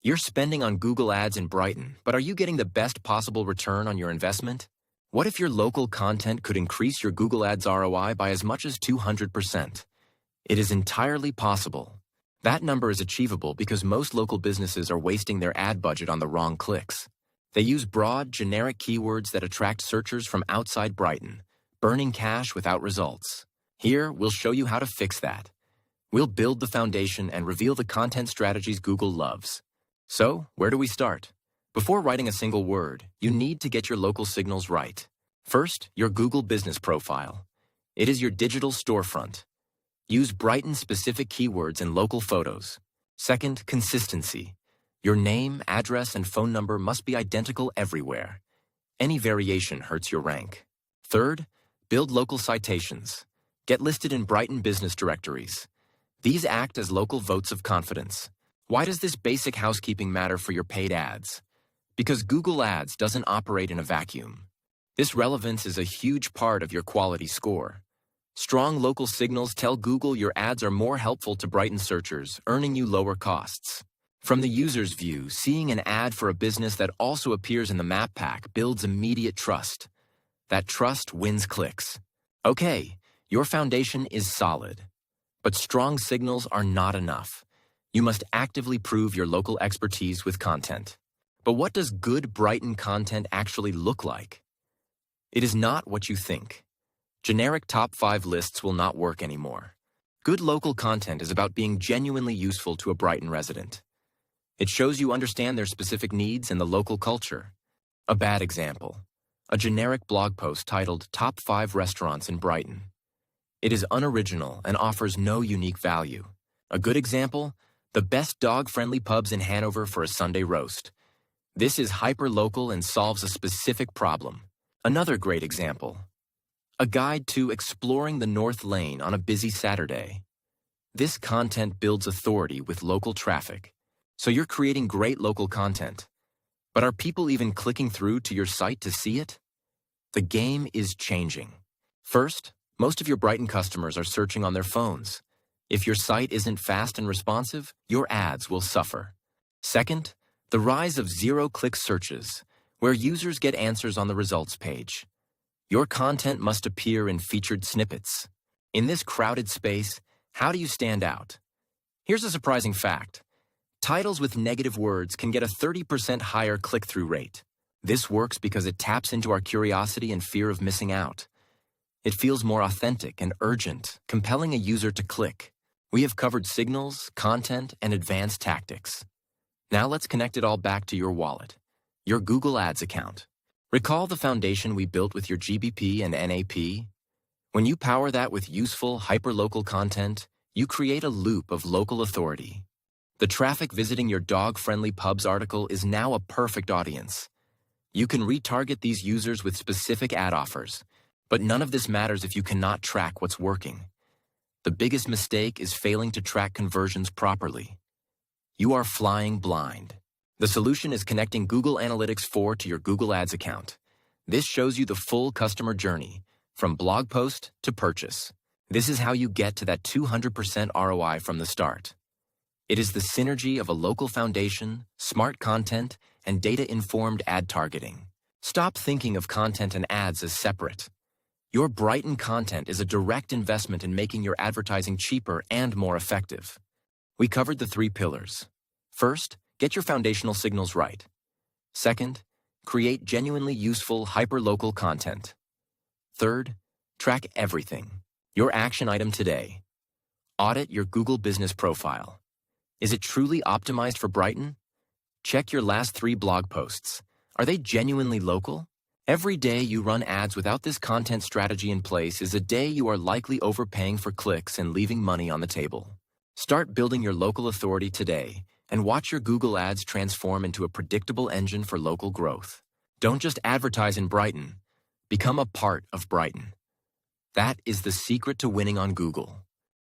You're spending on Google Ads in Brighton, but are you getting the best possible return on your investment? What if your local content could increase your Google Ads ROI by as much as 200%? It is entirely possible. That number is achievable because most local businesses are wasting their ad budget on the wrong clicks. They use broad, generic keywords that attract searchers from outside Brighton, burning cash without results. Here, we'll show you how to fix that. We'll build the foundation and reveal the content strategies Google loves. So, where do we start? Before writing a single word, you need to get your local signals right. First, your Google business profile. It is your digital storefront. Use Brighton-specific keywords and local photos. Second, consistency. Your name, address, and phone number must be identical everywhere. Any variation hurts your rank. Third, build local citations. Get listed in Brighton business directories. These act as local votes of confidence. Why does this basic housekeeping matter for your paid ads? Because Google Ads doesn't operate in a vacuum. This relevance is a huge part of your quality score. Strong local signals tell Google your ads are more helpful to Brighton searchers, earning you lower costs. From the user's view, seeing an ad for a business that also appears in the map pack builds immediate trust. That trust wins clicks. Okay, your foundation is solid. But strong signals are not enough. You must actively prove your local expertise with content. But what does good Brighton content actually look like? It is not what you think. Generic top 5 lists will not work anymore. Good local content is about being genuinely useful to a Brighton resident. It shows you understand their specific needs and the local culture. A bad example: a generic blog post titled Top 5 Restaurants in Brighton. It is unoriginal and offers no unique value. A good example: the best dog-friendly pubs in Hanover for a Sunday roast. This is hyper-local and solves a specific problem. Another great example: a guide to exploring the North Lane on a busy Saturday. This content builds authority with local traffic. So you're creating great local content. But are people even clicking through to your site to see it? The game is changing. First, most of your Brighton customers are searching on their phones. If your site isn't fast and responsive, your ads will suffer. Second, the rise of zero-click searches, where users get answers on the results page. Your content must appear in featured snippets. In this crowded space, how do you stand out? Here's a surprising fact. Titles with negative words can get a 30% higher click-through rate. This works because it taps into our curiosity and fear of missing out. It feels more authentic and urgent, compelling a user to click. We have covered signals, content, and advanced tactics. Now let's connect it all back to your wallet, your Google Ads account. Recall the foundation we built with your GBP and NAP? When you power that with useful, hyper-local content, you create a loop of local authority. The traffic visiting your dog-friendly pubs article is now a perfect audience. You can retarget these users with specific ad offers, but none of this matters if you cannot track what's working. The biggest mistake is failing to track conversions properly. You are flying blind. The solution is connecting Google Analytics 4 to your Google Ads account. This shows you the full customer journey, from blog post to purchase. This is how you get to that 200% ROI from the start. It is the synergy of a local foundation, smart content, and data-informed ad targeting. Stop thinking of content and ads as separate. Your Brighton content is a direct investment in making your advertising cheaper and more effective. We covered the 3 pillars. First, get your foundational signals right. Second, create genuinely useful, hyper-local content. Third, track everything. Your action item today: audit your Google business profile. Is it truly optimized for Brighton? Check your last 3 blog posts. Are they genuinely local? Every day you run ads without this content strategy in place is a day you are likely overpaying for clicks and leaving money on the table. Start building your local authority today and watch your Google Ads transform into a predictable engine for local growth. Don't just advertise in Brighton. Become a part of Brighton. That is the secret to winning on Google.